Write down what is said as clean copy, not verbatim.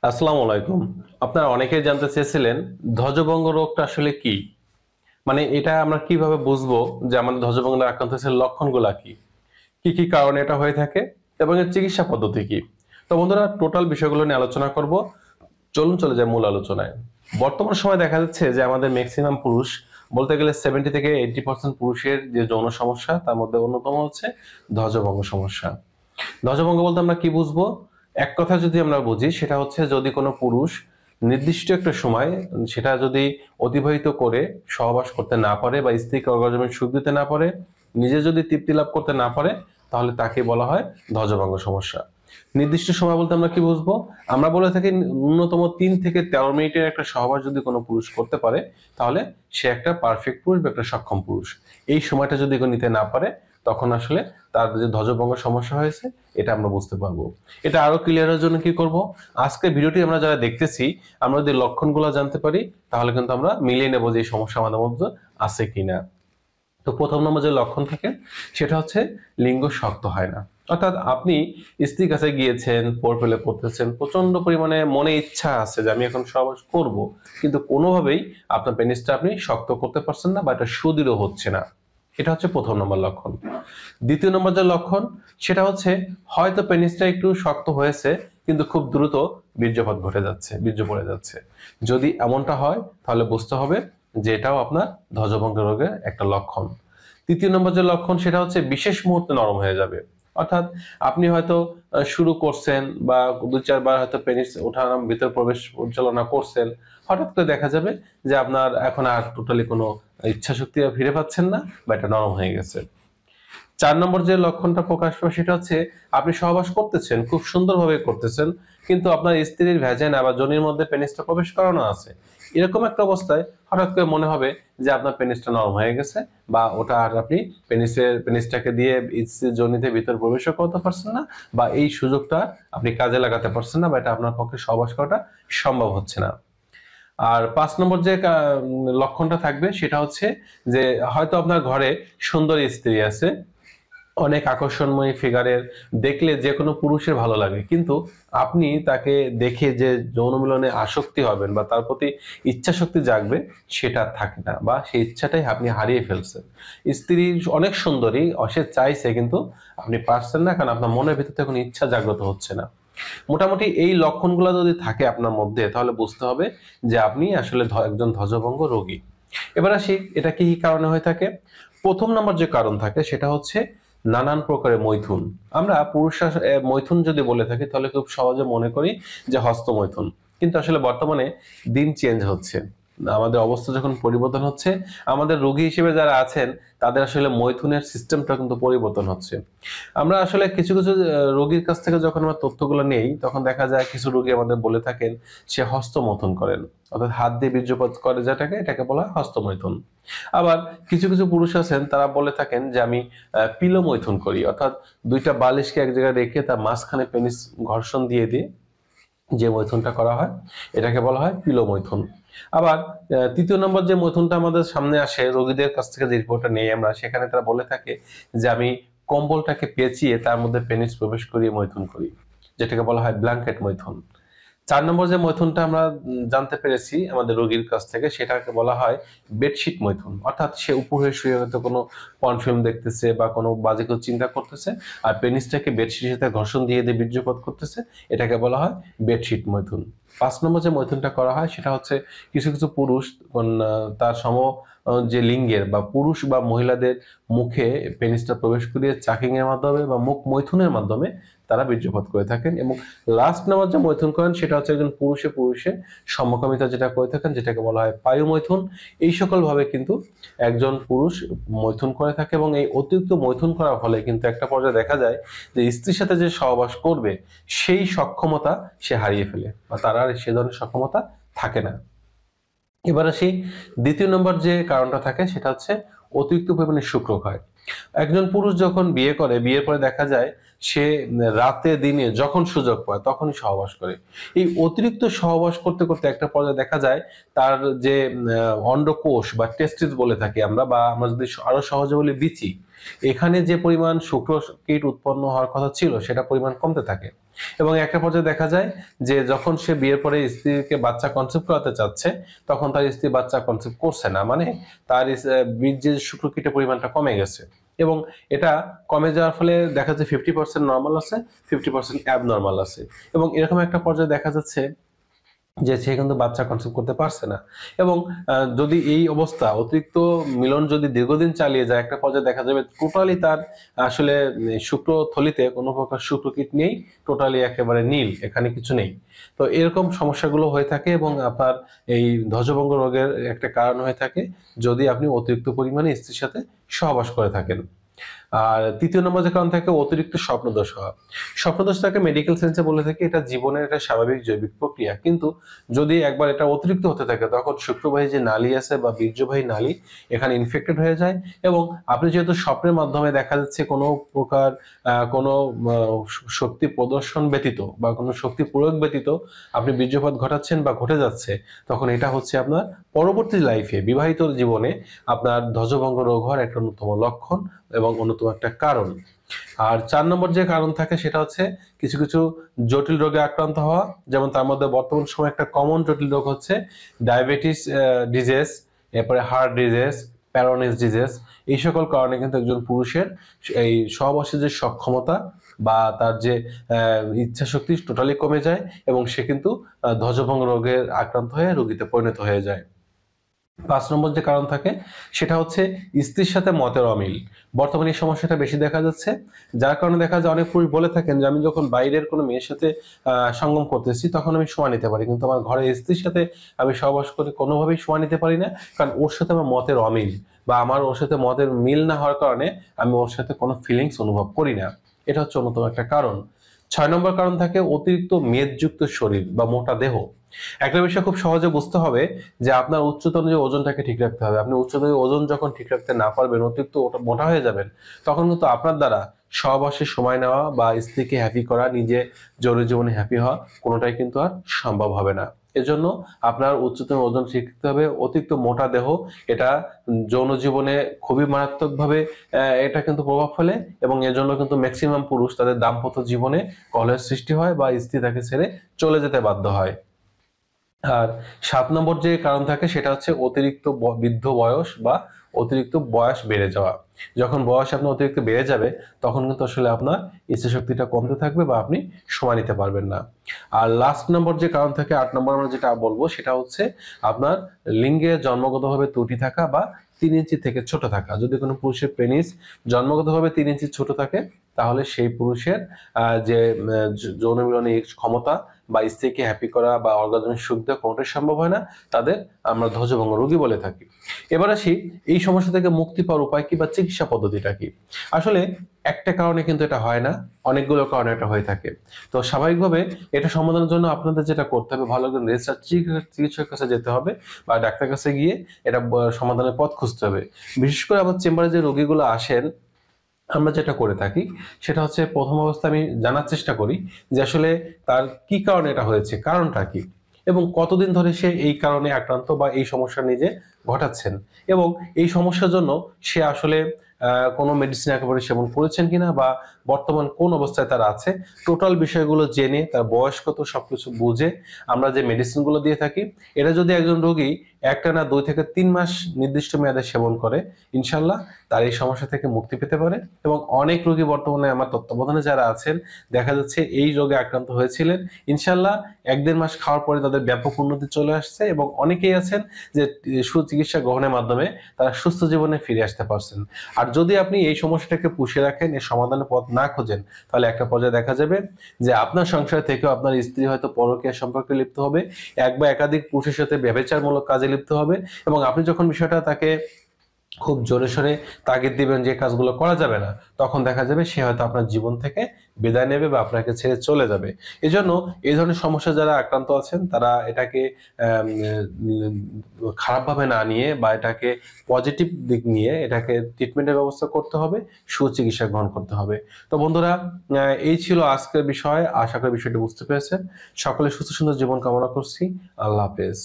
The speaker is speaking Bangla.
আসসালামু আলাইকুম। আপনারা অনেকেই জানতে চেয়েছিলেন ধ্বজভঙ্গ রোগটা আসলে কি? মানে এটা আমরা কিভাবে বুঝবো যে আমাদের ধ্বজভঙ্গ আক্রান্ত হয়েছে লক্ষণগুলা কি? কি কি কারণে এটা হয়ে থাকে এবং এর চিকিৎসা পদ্ধতি কি? তো বন্ধুরা টোটাল বিষয়গুলো নিয়ে আলোচনা করব। চলুন চলে যাই মূল আলোচনায়। বর্তমান সময়ে দেখা যাচ্ছে যে আমাদের ম্যাক্সিমাম পুরুষ বলতে গেলে 70 থেকে 80% পুরুষের যে যৌন সমস্যা তার মধ্যে অন্যতম হচ্ছে ধ্বজভঙ্গ সমস্যা। ধ্বজভঙ্গ বলতে আমরা কি বুঝবো? এক কথা যদি আমরা বুঝি সেটা হচ্ছে যদি কোনো পুরুষ নির্দিষ্ট একটা সময় সেটা যদি অতিবাহিত করে সহবাস করতে না পারে বা স্ত্রীকে অর্গাজমের সুখ দিতে না পারে, নিজে যদি তৃপ্তি লাভ করতে না পারে, তাহলে তাকে বলা হয় ধ্বজভঙ্গ সমস্যা। নির্দিষ্ট সময় বলতে আমরা কি বুঝবো? আমরা বলে থাকি ন্যূনতম 3 থেকে 13 মিনিটের একটা সহবাস যদি কোনো পুরুষ করতে পারে, তাহলে সে একটা পারফেক্ট পুরুষ বা একটা সক্ষম পুরুষ। এই সময়টা যদি কেউ নিতে না পারে, তখন আসলে তার যে ধ্বজভঙ্গ সমস্যা হয়েছে এটা আমরা বুঝতে পারবো। এটা আরো ক্লিয়ারের জন্য কি করব? আজকে ভিডিওটি আমরা যারা দেখতেছি, আমরা যদি লক্ষণগুলো জানতে পারি, তাহলে কিন্তু আমরা মিলিয়ে নেব যে এই সমস্যা আমাদের মধ্যে আছে কিনা। তো প্রথম নম্বর যে লক্ষণ থাকে সেটা হচ্ছে লিঙ্গ শক্ত হয় না। অর্থাৎ আপনি স্ত্রীর কাছে গিয়েছেন, পেলে করতেছেন, প্রচন্ড পরিমাণে মনে ইচ্ছা আছে যে আমি এখন সহবাস করব, কিন্তু কোনোভাবেই আপনার পেনিসটা আপনি শক্ত করতে পারছেন না বা এটা সুদৃঢ় হচ্ছে না। এটা হচ্ছে প্রথম নম্বর লক্ষণ। দ্বিতীয় নম্বর যে লক্ষণ সেটা হচ্ছে হয়তো পেনিসটা একটু শক্ত হয়েছে, কিন্তু খুব দ্রুত বীর্যপাত ঘটে যাচ্ছে, বীর্য পড়ে যাচ্ছে। যদি এমনটা হয় তাহলে বুঝতে হবে যে এটাও আপনার ধ্বজভঙ্গ রোগের একটা লক্ষণ। তৃতীয় নম্বর যে লক্ষণ সেটা হচ্ছে বিশেষ মুহূর্তে নরম হয়ে যাবে। অর্থাৎ আপনি হয়তো শুরু করছেন বা 2-4 বার হয়তো পেনিস ওঠানাম ভিতর প্রবেশ পরিচালনা করছেন, হঠাৎ করে দেখা যাবে যে আপনার এখন আর টোটালি কোনো ইচ্ছা শক্তি ফিরে পাচ্ছেন না বা এটা নরম হয়ে গেছে। 4 নম্বর যে লক্ষণটা প্রকাশ পায় সেটা হচ্ছে আপনি সহবাস করতেছেন, খুব সুন্দরভাবে করতেছেন, কিন্তু আপনার স্ত্রীর ভ্যাজাইনা বা যোনির মধ্যে পেনিসটা প্রবেশ করানো আছে। এরকম একটা অবস্থায় হঠাৎ করে মনে হবে যে আপনার পেনিসটা নরম হয়ে গেছে, বা ওটা আর আপনি পেনিসটাকে দিয়ে স্ত্রীর যোনিতে ভিতর প্রবেশও করতে পারছেন না, বা এই সুযোগটা আপনি কাজে লাগাতে পারছেন না, বা এটা আপনার পক্ষে সহবাস করাটা সম্ভব হচ্ছে না। আর 5 নম্বর যে লক্ষণটা থাকবে সেটা হচ্ছে যে হয়তো আপনার ঘরে সুন্দর স্ত্রী আছে, অনেক আকর্ষণময়ী ফিগারের, দেখলে যে কোনো পুরুষের ভালো লাগে, কিন্তু আপনি তাকে দেখে যে যৌন মিলনে আসক্তি হবেন বা তার প্রতি ইচ্ছা শক্তি জাগবে, সেটা আর থাকে না, বা সেই ইচ্ছাটাই আপনি হারিয়ে ফেলছেন। স্ত্রী অনেক সুন্দরী, সে চাইছে, কিন্তু আপনি পারছেন না, কারণ আপনার মনের ভিতর থেকে কোনো ইচ্ছা জাগ্রত হচ্ছে না। মোটামুটি এই লক্ষণগুলো যদি থাকে আপনার মধ্যে, তাহলে বুঝতে হবে যে আপনি আসলে একজন ধ্বজভঙ্গ রোগী। এবার আসি এটা কি কি কারণে হয়ে থাকে। প্রথম নম্বর যে কারণ থাকে সেটা হচ্ছে নানান প্রকারের মৈথুন। আমরা পুরুষরা মৈথুন যদি বলে থাকি তাহলে খুব সহজে মনে করি যে হস্ত মৈথুন, কিন্তু আসলে বর্তমানে দিন চেঞ্জ হচ্ছে, আমাদের অবস্থা যখন পরিবর্তন হচ্ছে, আমাদের রোগী হিসেবে যারা আছেন তাদের আসলে মৈথুনের সিস্টেমটা কিন্তু পরিবর্তন হচ্ছে। আমরা আসলে কিছু কিছু রোগীর কাছ থেকে যখন আমরা তথ্যগুলো নেই, তখন দেখা যায় কিছু রোগী আমাদের বলে থাকেন সে হস্তমৈথুন করেন, অর্থাৎ হাত দিয়ে বীর্যপাত করে, যেটাকে এটাকে বলা হয় হস্তমৈথুন। আবার কিছু কিছু পুরুষ আছেন তারা বলে থাকেন যে আমি পিলমৈথুন করি, অর্থাৎ দুইটা বালিশকে এক জায়গায় রেখে তার মাঝখানে পেনিস ঘর্ষণ দিয়ে দিয়ে যে মৈথুনটা করা হয়, এটাকে বলা হয় পিলমৈথুন। আবার তৃতীয় নম্বর যে মৈথুনটা আমাদের সামনে আসে রোগীদের কাছ থেকে, যে রিপোর্টটা নেই আমরা, সেখানে তারা বলে থাকে যে আমি কম্বলটাকে পেঁচিয়ে তার মধ্যে পেনিস প্রবেশ করিয়ে মৈথুন করি, যেটাকে বলা হয় ব্ল্যাঙ্কেট মৈথুন। 4 নম্বর যে মৈথুনটা আমরা জানতে পেরেছি আমাদের রোগীর কাছ থেকে, সেটাকে বলা হয় বেডশিট মৈথুন। অর্থাৎ সে উপর হয়ে শুয়ে হয়তো কোনো পর্ন ফিল্ম দেখতেছে বা কোনো বাজে কিছু চিন্তা করতেছে, আর পেনিসটাকে বেডশিটের সাথে ঘর্ষণ দিয়ে দিয়ে বীর্যপাত করতেছে, এটাকে বলা হয় বেডশিট মৈথুন। 5 নম্বর যে মৈথুনটা করা হয় সেটা হচ্ছে কিছু কিছু পুরুষ তার যে লিঙ্গের বা পুরুষ বা মহিলাদের মুখে পেনিসটা প্রবেশ করিয়ে চাকিং এর মাধ্যমে বা মুখ মৈথুনের মাধ্যমে তারা বীর্যপাত করে থাকেন। এবং লাস্ট নাম্বার যে মৈথুন করেন সেটা হচ্ছে একজন পুরুষে পুরুষে সমকামিতা যেটা করে থাকেন, যেটাকে বলা হয় পায়ু মৈথুন। এই সকল ভাবে কিন্তু একজন পুরুষ মৈথুন করে থাকে, এবং এই অতিরিক্ত মৈথুন করার ফলে কিন্তু একটা পর্যায়ে দেখা যায় যে স্ত্রীর সাথে যে সহবাস করবে সেই সক্ষমতা সে হারিয়ে ফেলে, বা তার আর সে ধরনের সক্ষমতা থাকে না। এবার আসি দ্বিতীয় নম্বর যে কারণটা থাকে সেটা হচ্ছে অতিরিক্ত পরিমাণে শুক্রক্ষয়। একজন পুরুষ যখন বিয়ে করে, বিয়ের পরে দেখা যায় সে রাতে দিনে যখন সুযোগ পায় তখনই সহবাস করে। এই অতিরিক্ত সহবাস করতে করতে একটা পর্যায়ে দেখা যায় তার যে অন্ডকোষ বা টেস্টিস বলে থাকি আমরা, বা আমরা যদি আরো সহজে বলি বিচি, এখানে যে পরিমাণ শুক্রকীট উৎপন্ন হওয়ার কথা ছিল সেটা পরিমাণ কমতে থাকে। এবং একটা পর্যায়ে দেখা যায় যে যখন সে বিয়ের পরে স্ত্রীকে বাচ্চা কনসেপ্ট করাতে চাচ্ছে, তখন তার স্ত্রী বাচ্চা কনসেপ্ট করছে না, মানে তার বীর্যের শুক্রকীটের পরিমাণটা কমে গেছে। এবং এটা কমে যাওয়ার ফলে দেখা যাচ্ছে 50% নর্মাল আছে, 50% অ্যাবনর্মাল আছে। এবং এরকম একটা পর্যায়ে দেখা যাচ্ছে যে সে কিন্তু বাচ্চা কনসেপ্ট করতে পারছে না। এবং যদি এই অবস্থা অতিরিক্ত মিলন যদি দীর্ঘদিন চালিয়ে যায়, একটা পর্যায়ে দেখা যাবে টোটালি তার আসলে শুক্রথলিতে কোনো প্রকার শুক্রকীট নেই, টোটালি একেবারে নীল, এখানে কিছু নেই। তো এরকম সমস্যাগুলো হয়ে থাকে এবং আপনার এই ধ্বজভঙ্গ রোগের একটা কারণ হয়ে থাকে যদি আপনি অতিরিক্ত পরিমাণে স্ত্রীর সাথে সহবাস করে থাকেন। আর তৃতীয় নম্বর যে কারণ থাকে অতিরিক্ত স্বপ্নদোষ হওয়া। স্বপ্নদোষটাকে মেডিকেল সেন্সে বলে থাকি এটা জীবনের একটা স্বাভাবিক জৈবিক প্রক্রিয়া, কিন্তু যদি একবার এটা অতিরিক্ত হতে থাকে তখন শুক্রবাহী যে নালী আছে বা বীর্যবাহী নালী এখানে ইনফেক্টেড হয়ে যায়। এবং আপনি যেহেতু স্বপ্নের মাধ্যমে দেখা যাচ্ছে কোনো প্রকার কোনো শক্তি প্রদর্শন ব্যতীত বা কোনো শক্তি প্রয়োগ ব্যতীত আপনি বীর্যপাত ঘটাচ্ছেন বা ঘটে যাচ্ছে, তখন এটা হচ্ছে আপনার পরবর্তী লাইফে বিবাহিত জীবনে আপনার ধ্বজভঙ্গ রোগ হওয়ার একটা অন্যতম লক্ষণ এবং অন্যতম একটা কারণ। আর 4 নম্বর যে কারণ থাকে সেটা হচ্ছে কিছু কিছু জটিল রোগে আক্রান্ত হওয়া, যেমন তার মধ্যে বর্তমান সময়ে একটা কমন জটিল রোগ হচ্ছে ডায়াবেটিস ডিজিজ, এরপরে হার্ট ডিজিজ, প্যারালাইসিস ডিজিজ। এই সকল কারণে কিন্তু একজন পুরুষের এই সহবাসের যে সক্ষমতা বা তার যে ইচ্ছা শক্তি টোটালি কমে যায় এবং সে কিন্তু ধ্বজভঙ্গ রোগের আক্রান্ত হয়ে রোগীতে পরিণত হয়ে যায়। 5 নম্বর যে কারণ থাকে সেটা হচ্ছে স্ত্রীর সাথে মতের অমিল। বর্তমানে এই সমস্যাটা বেশি দেখা যাচ্ছে, যার কারণে দেখা যায় অনেক পুরুষ বলে থাকেন যে আমি যখন বাইরের কোনো মেয়ের সাথে সঙ্গম করতেছি তখন আমি সময় নিতে পারি, কিন্তু আমার ঘরে স্ত্রীর সাথে আমি সহবাস করে কোনোভাবেই সময় নিতে পারি না, কারণ ওর সাথে আমার মতের অমিল বা আমার ওর সাথে মতের মিল না হওয়ার কারণে আমি ওর সাথে কোনো ফিলিংস অনুভব করি না। এটা হচ্ছে অন্যতম একটা কারণ। 6 নম্বর কারণ থাকে অতিরিক্ত মেদযুক্ত শরীর বা মোটা দেহ। একটা বিষয় খুব সহজে বুঝতে হবে যে আপনার উচ্চতর যে ওজনটাকে ঠিক রাখতে হবে। আপনি উচ্চতর ওজন যখন ঠিক রাখতে না পারবেন, অতিরিক্ত মোটা হয়ে যাবেন, তখন কিন্তু আপনার দ্বারা সহবাসে সময় নেওয়া বা স্ত্রীকে হ্যাপি করা, নিজে জরুরি জীবনে হ্যাপি হওয়া কোনোটাই কিন্তু আর সম্ভব হবে না। এজন্য আপনার উচ্চতর ওজন ঠিক রাখতে হবে। অতিরিক্ত মোটা দেহ এটা যৌন জীবনে খুবই মারাত্মকভাবে এটা কিন্তু প্রভাব ফেলে এবং এজন্য কিন্তু ম্যাক্সিমাম পুরুষ তাদের দাম্পত্য জীবনে কলহের সৃষ্টি হয় বা স্ত্রী তাকে ছেড়ে চলে যেতে বাধ্য হয়। আর 7 নম্বর যে কারণ থাকে সেটা হচ্ছে অতিরিক্ত বৃদ্ধ বয়স বা অতিরিক্ত বয়স বেড়ে যাওয়া। যখন বয়স আপনার অতিরিক্ত বেড়ে যাবে তখন কিন্তু আসলে আপনার ইচ্ছা শক্তিটা কমতে থাকবে বা আপনি সময় নিতে পারবেন না। আর লাস্ট নম্বর যে কারণ থাকে 8 নম্বর আমরা যেটা বলবো সেটা হচ্ছে আপনার লিঙ্গে জন্মগতভাবে ত্রুটি থাকা বা 3 ইঞ্চি থেকে ছোট থাকা। যদি কোনো পুরুষের পেনিস জন্মগতভাবে 3 ইঞ্চি ছোট থাকে তাহলে সেই পুরুষের যে যৌন মিলনের ক্ষমতা বা স্ত্রীকে হ্যাপি করা বা অর্গাজমের সুখ দেওয়া কোনোটাই সম্ভব হয় না, তাদের আমরা ধ্বজভঙ্গ রোগী বলে থাকি। এবার আসি এই সমস্যা থেকে মুক্তি পাওয়ার উপায় কি বা চিকিৎসা পদ্ধতিটা কি। আসলে একটা কারণে কিন্তু এটা হয় না, অনেকগুলো কারণে এটা হয়ে থাকে। তো স্বাভাবিকভাবে এটা সমাধানের জন্য আপনাদের যেটা করতে হবে, ভালো একজন রেজিস্টার্ড চিকিৎসকের কাছে যেতে হবে বা ডাক্তার কাছে গিয়ে এটা সমাধানের পথ খুঁজতে হবে। বিশেষ করে আমার চেম্বারে যে রোগীগুলো আসেন, আমরা যেটা করে থাকি সেটা হচ্ছে প্রথম অবস্থায় আমি জানার চেষ্টা করি যে আসলে তার কি কারণে এটা হয়েছে, কারণটা কি এবং কতদিন ধরে সে এই কারণে আক্রান্ত বা এই সমস্যা নিজে ঘটাচ্ছেন এবং এই সমস্যার জন্য সে আসলে কোনো মেডিসিন একেবারে সেবন করেছেন কিনা বা বর্তমান কোন অবস্থায় তারা আছে, টোটাল বিষয়গুলো জেনে তার বয়স কত সবকিছু বুঝে আমরা যে মেডিসিনগুলো দিয়ে থাকি, এটা যদি একজন রোগী একটানা 2 থেকে 3 মাস নির্দিষ্ট মেয়াদে সেবন করে, ইনশাল্লাহ তার এই সমস্যা থেকে মুক্তি পেতে পারে। এবং অনেক রোগী বর্তমানে আমার তত্ত্বাবধানে যারা আছেন দেখা যাচ্ছে এই রোগে আক্রান্ত হয়েছিলেন, ইনশাল্লাহ 1-1.5 মাস খাওয়ার পরে তাদের ব্যাপক উন্নতি চলে আসছে এবং অনেকেই আছেন যে সুচিকিৎসা গ্রহণের মাধ্যমে তারা সুস্থ জীবনে ফিরে আসতে পারছেন। আর যদি আপনি এই সমস্যাটাকে পুষে রাখেন, এর সমাধানের পথ না খোঁজেন, তাহলে একটা পর্যায়ে দেখা যাবে যে আপনার সংসার থেকেও আপনার স্ত্রী হয়তো পরকীয়া সম্পর্কে লিপ্ত হবে, এক বা একাধিক পুরুষের সাথে ব্যভিচারমূলক কাজে লিপ্ত হবে এবং আপনি যখন বিষয়টা তাকে খুব জোরে সোরে তাগিদ দিবেন যে কাজগুলো করা যাবে না, তখন দেখা যাবে সে হয়তো আপনার জীবন থেকে বিদায় নেবে বা আপনাকে ছেড়ে চলে যাবে। এজন্য এই ধরনের সমস্যা যারা আক্রান্ত আছেন তারা এটাকে খারাপভাবে না নিয়ে বা এটাকে পজিটিভ দিক নিয়ে এটাকে ট্রিটমেন্টের ব্যবস্থা করতে হবে, সুচিকিৎসা গ্রহণ করতে হবে। তো বন্ধুরা, এই ছিল আজকের বিষয়। আশা করি বিষয়টি বুঝতে পেরেছেন। সকলে সুস্থ সুন্দর জীবন কামনা করছি। আল্লাহ হাফেজ।